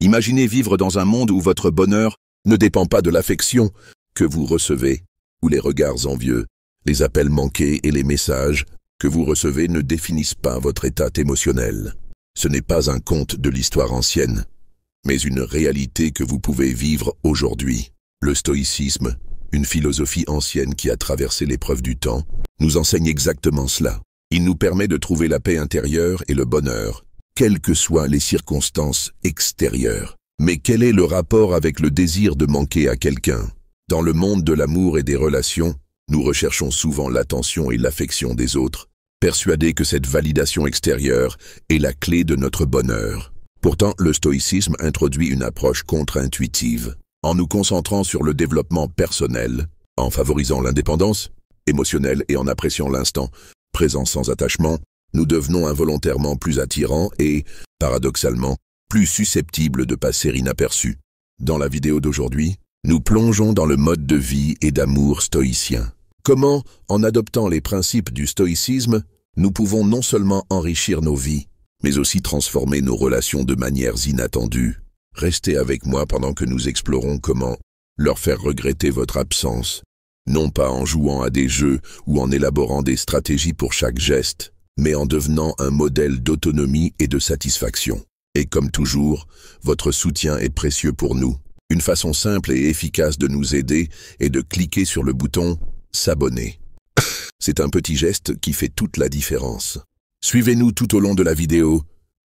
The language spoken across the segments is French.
Imaginez vivre dans un monde où votre bonheur ne dépend pas de l'affection que vous recevez, où les regards envieux, les appels manqués et les messages que vous recevez ne définissent pas votre état émotionnel. Ce n'est pas un conte de l'histoire ancienne, mais une réalité que vous pouvez vivre aujourd'hui. Le stoïcisme, une philosophie ancienne qui a traversé l'épreuve du temps, nous enseigne exactement cela. Il nous permet de trouver la paix intérieure et le bonheur, quelles que soient les circonstances extérieures. Mais quel est le rapport avec le désir de manquer à quelqu'un? Dans le monde de l'amour et des relations, nous recherchons souvent l'attention et l'affection des autres, persuadés que cette validation extérieure est la clé de notre bonheur. Pourtant, le stoïcisme introduit une approche contre-intuitive. En nous concentrant sur le développement personnel, en favorisant l'indépendance émotionnelle et en appréciant l'instant présent sans attachement, nous devenons involontairement plus attirants et, paradoxalement, plus susceptibles de passer inaperçus. Dans la vidéo d'aujourd'hui, nous plongeons dans le mode de vie et d'amour stoïcien. Comment, en adoptant les principes du stoïcisme, nous pouvons non seulement enrichir nos vies, mais aussi transformer nos relations de manières inattendues. Restez avec moi pendant que nous explorons comment leur faire regretter votre absence, non pas en jouant à des jeux ou en élaborant des stratégies pour chaque geste, mais en devenant un modèle d'autonomie et de satisfaction. Et comme toujours, votre soutien est précieux pour nous. Une façon simple et efficace de nous aider est de cliquer sur le bouton « S'abonner ». C'est un petit geste qui fait toute la différence. Suivez-nous tout au long de la vidéo,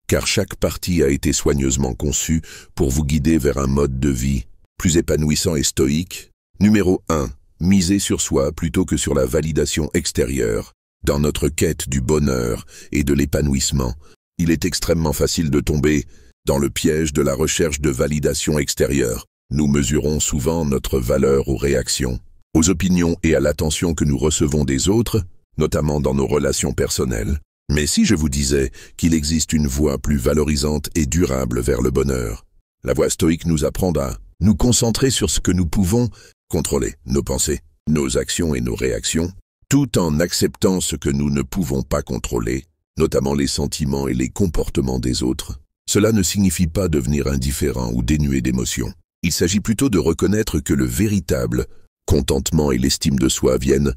car chaque partie a été soigneusement conçue pour vous guider vers un mode de vie plus épanouissant et stoïque. Numéro 1. Misez sur soi plutôt que sur la validation extérieure. Dans notre quête du bonheur et de l'épanouissement, il est extrêmement facile de tomber dans le piège de la recherche de validation extérieure. Nous mesurons souvent notre valeur aux réactions, aux opinions et à l'attention que nous recevons des autres, notamment dans nos relations personnelles. Mais si je vous disais qu'il existe une voie plus valorisante et durable vers le bonheur, la voie stoïque nous apprend à nous concentrer sur ce que nous pouvons contrôler, nos pensées, nos actions et nos réactions, tout en acceptant ce que nous ne pouvons pas contrôler, notamment les sentiments et les comportements des autres. Cela ne signifie pas devenir indifférent ou dénué d'émotions. Il s'agit plutôt de reconnaître que le véritable contentement et l'estime de soi viennent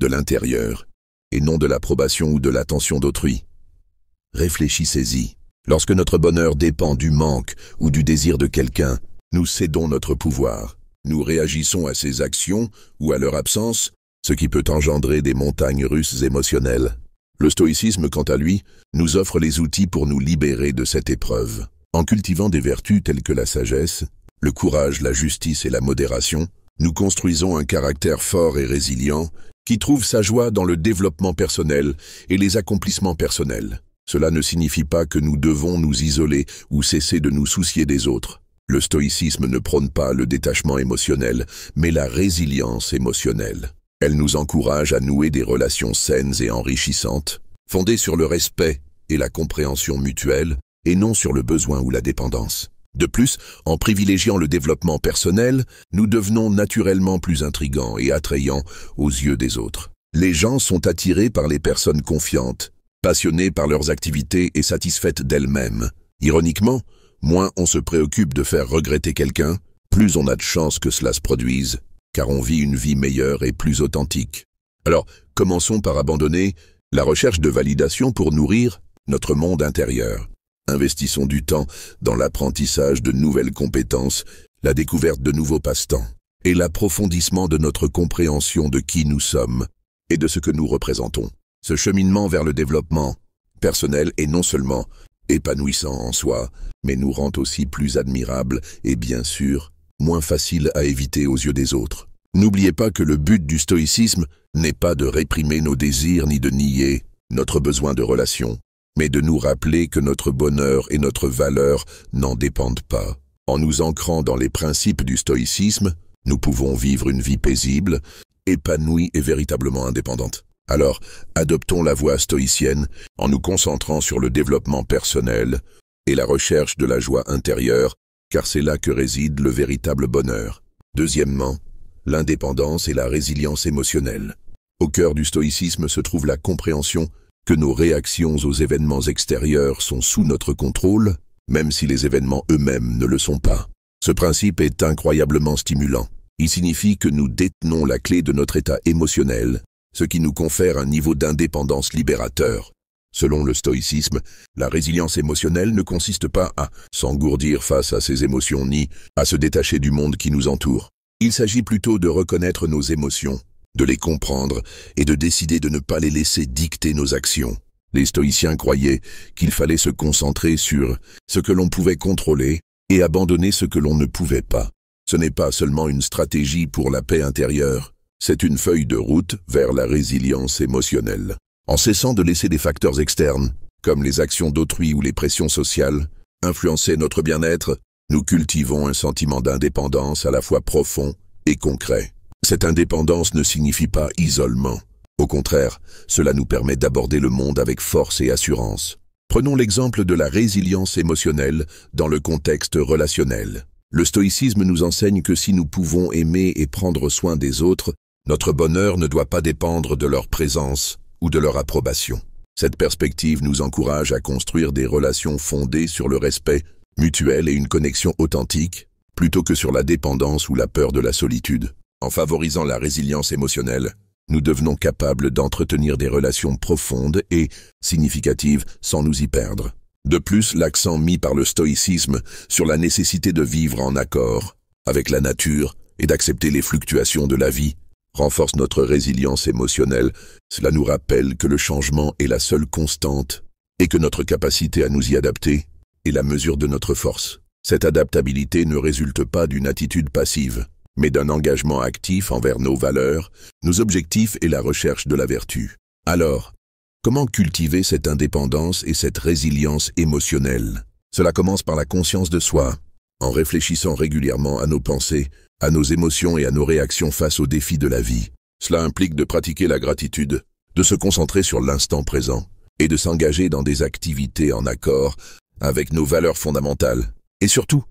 de l'intérieur et non de l'approbation ou de l'attention d'autrui. Réfléchissez-y. Lorsque notre bonheur dépend du manque ou du désir de quelqu'un, nous cédons notre pouvoir. Nous réagissons à ses actions ou à leur absence, ce qui peut engendrer des montagnes russes émotionnelles. Le stoïcisme, quant à lui, nous offre les outils pour nous libérer de cette épreuve. En cultivant des vertus telles que la sagesse, le courage, la justice et la modération, nous construisons un caractère fort et résilient qui trouve sa joie dans le développement personnel et les accomplissements personnels. Cela ne signifie pas que nous devons nous isoler ou cesser de nous soucier des autres. Le stoïcisme ne prône pas le détachement émotionnel, mais la résilience émotionnelle. Elle nous encourage à nouer des relations saines et enrichissantes, fondées sur le respect et la compréhension mutuelle, et non sur le besoin ou la dépendance. De plus, en privilégiant le développement personnel, nous devenons naturellement plus intrigants et attrayants aux yeux des autres. Les gens sont attirés par les personnes confiantes, passionnées par leurs activités et satisfaites d'elles-mêmes. Ironiquement, moins on se préoccupe de faire regretter quelqu'un, plus on a de chances que cela se produise, car on vit une vie meilleure et plus authentique. Alors, commençons par abandonner la recherche de validation pour nourrir notre monde intérieur. Investissons du temps dans l'apprentissage de nouvelles compétences, la découverte de nouveaux passe-temps et l'approfondissement de notre compréhension de qui nous sommes et de ce que nous représentons. Ce cheminement vers le développement personnel est non seulement épanouissant en soi, mais nous rend aussi plus admirables et bien sûr, moins facile à éviter aux yeux des autres. N'oubliez pas que le but du stoïcisme n'est pas de réprimer nos désirs ni de nier notre besoin de relation, mais de nous rappeler que notre bonheur et notre valeur n'en dépendent pas. En nous ancrant dans les principes du stoïcisme, nous pouvons vivre une vie paisible, épanouie et véritablement indépendante. Alors, adoptons la voie stoïcienne en nous concentrant sur le développement personnel et la recherche de la joie intérieure, car c'est là que réside le véritable bonheur. Deuxièmement, l'indépendance et la résilience émotionnelle. Au cœur du stoïcisme se trouve la compréhension que nos réactions aux événements extérieurs sont sous notre contrôle même si les événements eux-mêmes ne le sont pas. Ce principe est incroyablement stimulant. Il signifie que nous détenons la clé de notre état émotionnel, ce qui nous confère un niveau d'indépendance libérateur. Selon le stoïcisme, la résilience émotionnelle ne consiste pas à s'engourdir face à ses émotions ni à se détacher du monde qui nous entoure. Il s'agit plutôt de reconnaître nos émotions, de les comprendre et de décider de ne pas les laisser dicter nos actions. Les stoïciens croyaient qu'il fallait se concentrer sur ce que l'on pouvait contrôler et abandonner ce que l'on ne pouvait pas. Ce n'est pas seulement une stratégie pour la paix intérieure, c'est une feuille de route vers la résilience émotionnelle. En cessant de laisser des facteurs externes, comme les actions d'autrui ou les pressions sociales, influencer notre bien-être, nous cultivons un sentiment d'indépendance à la fois profond et concret. Cette indépendance ne signifie pas isolement. Au contraire, cela nous permet d'aborder le monde avec force et assurance. Prenons l'exemple de la résilience émotionnelle dans le contexte relationnel. Le stoïcisme nous enseigne que si nous pouvons aimer et prendre soin des autres, notre bonheur ne doit pas dépendre de leur présence ou de leur approbation. Cette perspective nous encourage à construire des relations fondées sur le respect mutuel et une connexion authentique, plutôt que sur la dépendance ou la peur de la solitude. En favorisant la résilience émotionnelle, nous devenons capables d'entretenir des relations profondes et significatives sans nous y perdre. De plus, l'accent mis par le stoïcisme sur la nécessité de vivre en accord avec la nature et d'accepter les fluctuations de la vie renforce notre résilience émotionnelle. Cela nous rappelle que le changement est la seule constante et que notre capacité à nous y adapter est la mesure de notre force. Cette adaptabilité ne résulte pas d'une attitude passive, mais d'un engagement actif envers nos valeurs, nos objectifs et la recherche de la vertu. Alors, comment cultiver cette indépendance et cette résilience émotionnelle? Cela commence par la conscience de soi, en réfléchissant régulièrement à nos pensées, à nos émotions et à nos réactions face aux défis de la vie. Cela implique de pratiquer la gratitude, de se concentrer sur l'instant présent et de s'engager dans des activités en accord avec nos valeurs fondamentales. Et surtout,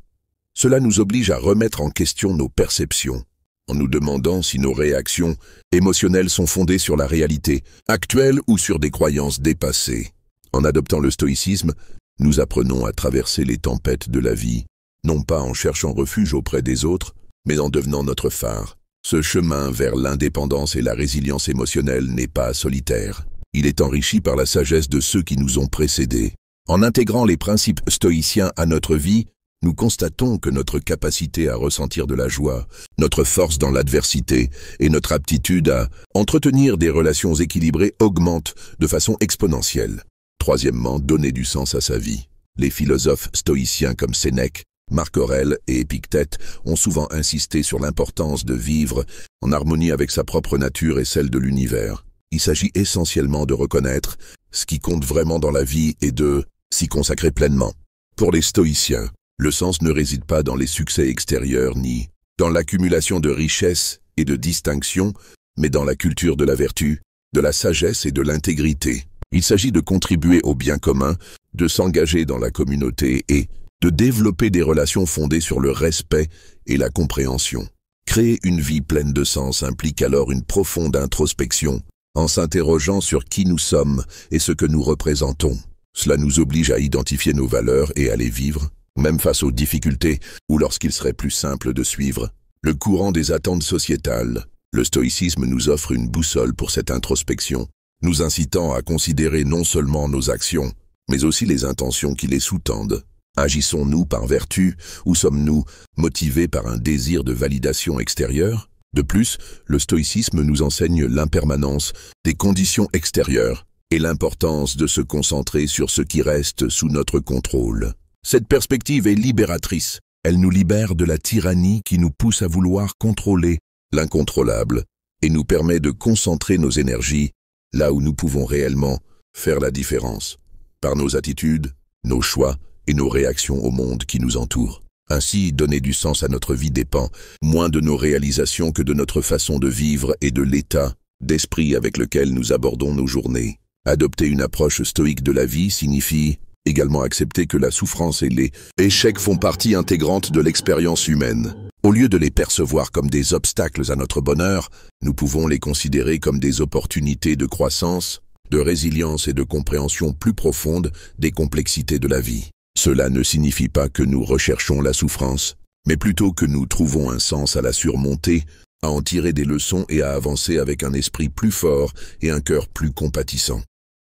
cela nous oblige à remettre en question nos perceptions, en nous demandant si nos réactions émotionnelles sont fondées sur la réalité actuelle ou sur des croyances dépassées. En adoptant le stoïcisme, nous apprenons à traverser les tempêtes de la vie, non pas en cherchant refuge auprès des autres, mais en devenant notre phare. Ce chemin vers l'indépendance et la résilience émotionnelle n'est pas solitaire. Il est enrichi par la sagesse de ceux qui nous ont précédés. En intégrant les principes stoïciens à notre vie, nous constatons que notre capacité à ressentir de la joie, notre force dans l'adversité et notre aptitude à entretenir des relations équilibrées augmentent de façon exponentielle. Troisièmement, donner du sens à sa vie. Les philosophes stoïciens comme Sénèque, Marc Aurèle et Épictète ont souvent insisté sur l'importance de vivre en harmonie avec sa propre nature et celle de l'univers. Il s'agit essentiellement de reconnaître ce qui compte vraiment dans la vie et de s'y consacrer pleinement. Pour les stoïciens, le sens ne réside pas dans les succès extérieurs ni dans l'accumulation de richesses et de distinctions, mais dans la culture de la vertu, de la sagesse et de l'intégrité. Il s'agit de contribuer au bien commun, de s'engager dans la communauté et de développer des relations fondées sur le respect et la compréhension. Créer une vie pleine de sens implique alors une profonde introspection, en s'interrogeant sur qui nous sommes et ce que nous représentons. Cela nous oblige à identifier nos valeurs et à les vivre, même face aux difficultés ou lorsqu'il serait plus simple de suivre le courant des attentes sociétales. Le stoïcisme nous offre une boussole pour cette introspection, nous incitant à considérer non seulement nos actions, mais aussi les intentions qui les sous-tendent. Agissons-nous par vertu ou sommes-nous motivés par un désir de validation extérieure? De plus, le stoïcisme nous enseigne l'impermanence des conditions extérieures et l'importance de se concentrer sur ce qui reste sous notre contrôle. Cette perspective est libératrice. Elle nous libère de la tyrannie qui nous pousse à vouloir contrôler l'incontrôlable et nous permet de concentrer nos énergies là où nous pouvons réellement faire la différence, par nos attitudes, nos choix et nos réactions au monde qui nous entoure. Ainsi, donner du sens à notre vie dépend moins de nos réalisations que de notre façon de vivre et de l'état d'esprit avec lequel nous abordons nos journées. Adopter une approche stoïque de la vie signifie également accepter que la souffrance et les échecs font partie intégrante de l'expérience humaine. Au lieu de les percevoir comme des obstacles à notre bonheur, nous pouvons les considérer comme des opportunités de croissance, de résilience et de compréhension plus profonde des complexités de la vie. Cela ne signifie pas que nous recherchons la souffrance, mais plutôt que nous trouvons un sens à la surmonter, à en tirer des leçons et à avancer avec un esprit plus fort et un cœur plus compatissant.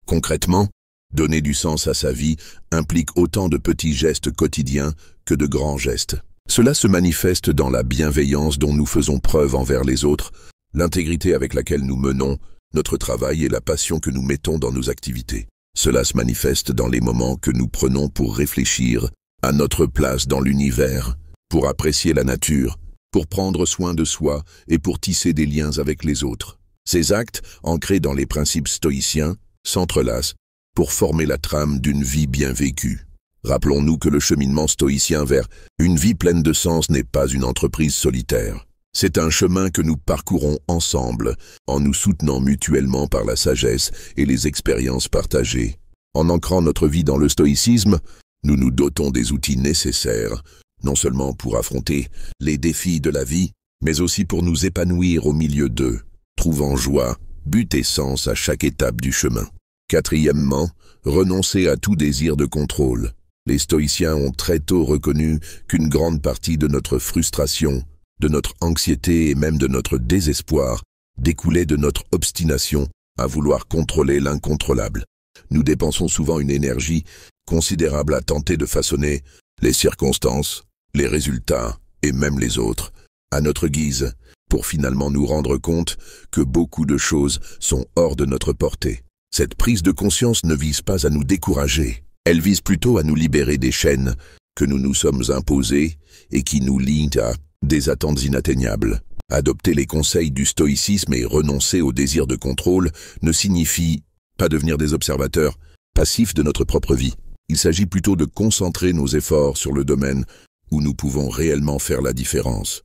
Concrètement, donner du sens à sa vie implique autant de petits gestes quotidiens que de grands gestes. Cela se manifeste dans la bienveillance dont nous faisons preuve envers les autres, l'intégrité avec laquelle nous menons notre travail et la passion que nous mettons dans nos activités. Cela se manifeste dans les moments que nous prenons pour réfléchir à notre place dans l'univers, pour apprécier la nature, pour prendre soin de soi et pour tisser des liens avec les autres. Ces actes, ancrés dans les principes stoïciens, s'entrelacent pour former la trame d'une vie bien vécue. Rappelons-nous que le cheminement stoïcien vers une vie pleine de sens n'est pas une entreprise solitaire. C'est un chemin que nous parcourons ensemble, en nous soutenant mutuellement par la sagesse et les expériences partagées. En ancrant notre vie dans le stoïcisme, nous nous dotons des outils nécessaires, non seulement pour affronter les défis de la vie, mais aussi pour nous épanouir au milieu d'eux, trouvant joie, but et sens à chaque étape du chemin. Quatrièmement, renoncer à tout désir de contrôle. Les stoïciens ont très tôt reconnu qu'une grande partie de notre frustration, de notre anxiété et même de notre désespoir découlait de notre obstination à vouloir contrôler l'incontrôlable. Nous dépensons souvent une énergie considérable à tenter de façonner les circonstances, les résultats et même les autres à notre guise, pour finalement nous rendre compte que beaucoup de choses sont hors de notre portée. Cette prise de conscience ne vise pas à nous décourager, elle vise plutôt à nous libérer des chaînes que nous nous sommes imposées et qui nous lient à des attentes inatteignables. Adopter les conseils du stoïcisme et renoncer au désir de contrôle ne signifie pas devenir des observateurs passifs de notre propre vie. Il s'agit plutôt de concentrer nos efforts sur le domaine où nous pouvons réellement faire la différence.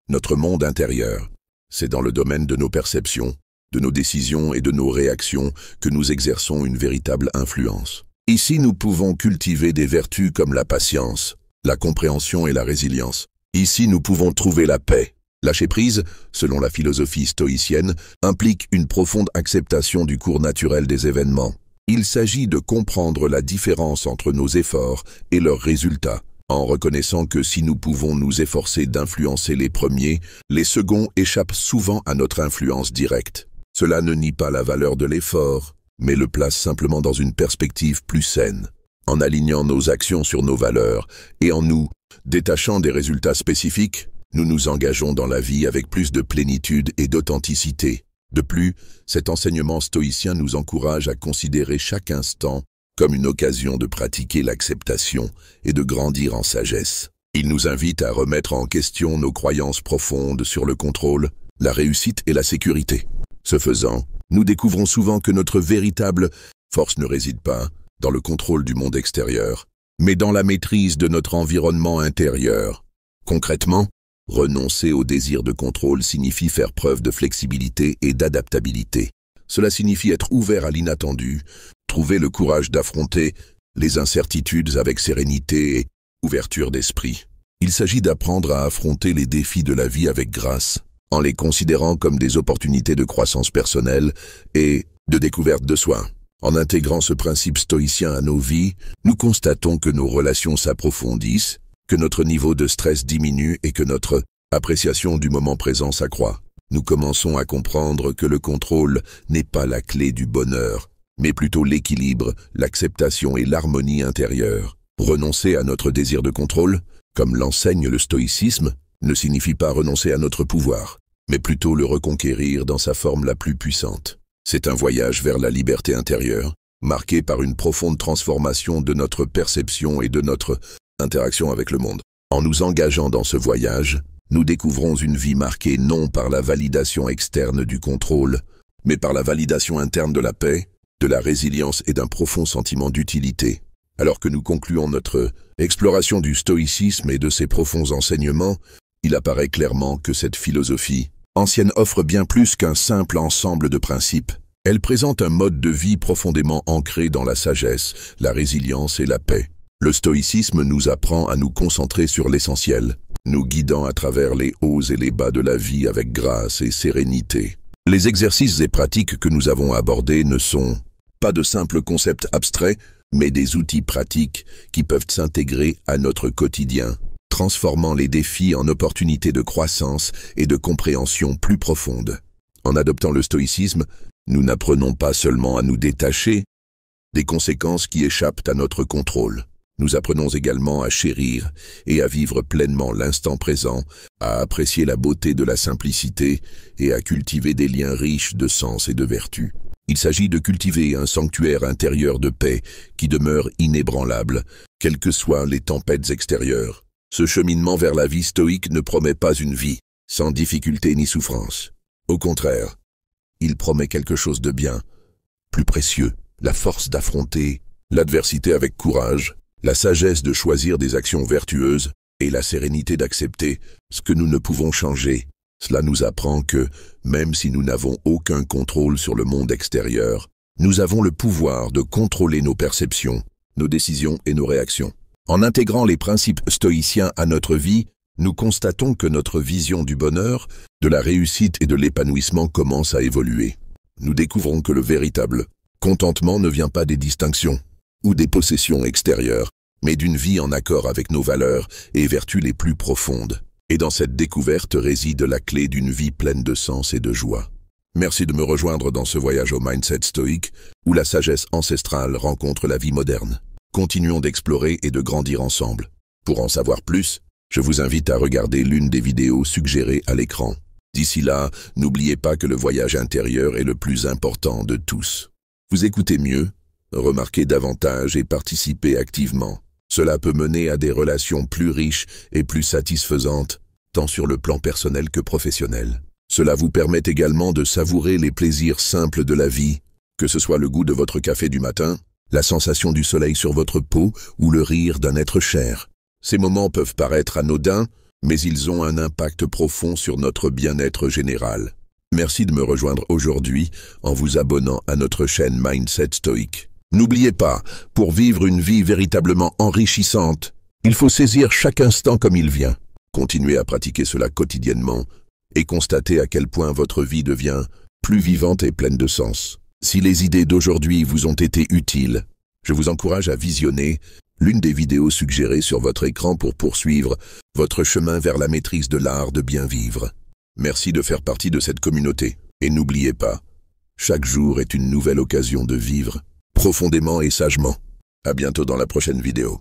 Notre monde intérieur, c'est dans le domaine de nos perceptions, de nos décisions et de nos réactions que nous exerçons une véritable influence. Ici, nous pouvons cultiver des vertus comme la patience, la compréhension et la résilience. Ici, nous pouvons trouver la paix. Lâcher prise, selon la philosophie stoïcienne, implique une profonde acceptation du cours naturel des événements. Il s'agit de comprendre la différence entre nos efforts et leurs résultats, en reconnaissant que si nous pouvons nous efforcer d'influencer les premiers, les seconds échappent souvent à notre influence directe. Cela ne nie pas la valeur de l'effort, mais le place simplement dans une perspective plus saine, en alignant nos actions sur nos valeurs et en nous détachant des résultats spécifiques. Nous nous engageons dans la vie avec plus de plénitude et d'authenticité. De plus, cet enseignement stoïcien nous encourage à considérer chaque instant comme une occasion de pratiquer l'acceptation et de grandir en sagesse. Il nous invite à remettre en question nos croyances profondes sur le contrôle, la réussite et la sécurité. Ce faisant, nous découvrons souvent que notre véritable force ne réside pas dans le contrôle du monde extérieur, mais dans la maîtrise de notre environnement intérieur. Concrètement, renoncer au désir de contrôle signifie faire preuve de flexibilité et d'adaptabilité. Cela signifie être ouvert à l'inattendu, trouver le courage d'affronter les incertitudes avec sérénité et ouverture d'esprit. Il s'agit d'apprendre à affronter les défis de la vie avec grâce, en les considérant comme des opportunités de croissance personnelle et de découverte de soi. En intégrant ce principe stoïcien à nos vies, nous constatons que nos relations s'approfondissent, que notre niveau de stress diminue et que notre appréciation du moment présent s'accroît. Nous commençons à comprendre que le contrôle n'est pas la clé du bonheur, mais plutôt l'équilibre, l'acceptation et l'harmonie intérieure. Renoncer à notre désir de contrôle, comme l'enseigne le stoïcisme, ne signifie pas renoncer à notre pouvoir, mais plutôt le reconquérir dans sa forme la plus puissante. C'est un voyage vers la liberté intérieure, marqué par une profonde transformation de notre perception et de notre interaction avec le monde. En nous engageant dans ce voyage, nous découvrons une vie marquée non par la validation externe du contrôle, mais par la validation interne de la paix, de la résilience et d'un profond sentiment d'utilité. Alors que nous concluons notre exploration du stoïcisme et de ses profonds enseignements, il apparaît clairement que cette philosophie ancienne offre bien plus qu'un simple ensemble de principes. Elle présente un mode de vie profondément ancré dans la sagesse, la résilience et la paix. Le stoïcisme nous apprend à nous concentrer sur l'essentiel, nous guidant à travers les hauts et les bas de la vie avec grâce et sérénité. Les exercices et pratiques que nous avons abordés ne sont pas de simples concepts abstraits, mais des outils pratiques qui peuvent s'intégrer à notre quotidien, transformant les défis en opportunités de croissance et de compréhension plus profonde. En adoptant le stoïcisme, nous n'apprenons pas seulement à nous détacher des conséquences qui échappent à notre contrôle. Nous apprenons également à chérir et à vivre pleinement l'instant présent, à apprécier la beauté de la simplicité et à cultiver des liens riches de sens et de vertu. Il s'agit de cultiver un sanctuaire intérieur de paix qui demeure inébranlable, quelles que soient les tempêtes extérieures. Ce cheminement vers la vie stoïque ne promet pas une vie sans difficulté ni souffrance. Au contraire, il promet quelque chose de bien, plus précieux, la force d'affronter l'adversité avec courage, la sagesse de choisir des actions vertueuses et la sérénité d'accepter ce que nous ne pouvons changer. Cela nous apprend que, même si nous n'avons aucun contrôle sur le monde extérieur, nous avons le pouvoir de contrôler nos perceptions, nos décisions et nos réactions. En intégrant les principes stoïciens à notre vie, nous constatons que notre vision du bonheur, de la réussite et de l'épanouissement commence à évoluer. Nous découvrons que le véritable contentement ne vient pas des distinctions ou des possessions extérieures, mais d'une vie en accord avec nos valeurs et vertus les plus profondes. Et dans cette découverte réside la clé d'une vie pleine de sens et de joie. Merci de me rejoindre dans ce voyage au mindset stoïque, où la sagesse ancestrale rencontre la vie moderne. Continuons d'explorer et de grandir ensemble. Pour en savoir plus, je vous invite à regarder l'une des vidéos suggérées à l'écran. D'ici là, n'oubliez pas que le voyage intérieur est le plus important de tous. Vous écoutez mieux, remarquez davantage et participez activement. Cela peut mener à des relations plus riches et plus satisfaisantes, tant sur le plan personnel que professionnel. Cela vous permet également de savourer les plaisirs simples de la vie, que ce soit le goût de votre café du matin, la sensation du soleil sur votre peau ou le rire d'un être cher. Ces moments peuvent paraître anodins, mais ils ont un impact profond sur notre bien-être général. Merci de me rejoindre aujourd'hui en vous abonnant à notre chaîne Mindset Stoïque. N'oubliez pas, pour vivre une vie véritablement enrichissante, il faut saisir chaque instant comme il vient. Continuez à pratiquer cela quotidiennement et constatez à quel point votre vie devient plus vivante et pleine de sens. Si les idées d'aujourd'hui vous ont été utiles, je vous encourage à visionner l'une des vidéos suggérées sur votre écran pour poursuivre votre chemin vers la maîtrise de l'art de bien vivre. Merci de faire partie de cette communauté. Et n'oubliez pas, chaque jour est une nouvelle occasion de vivre profondément et sagement. À bientôt dans la prochaine vidéo.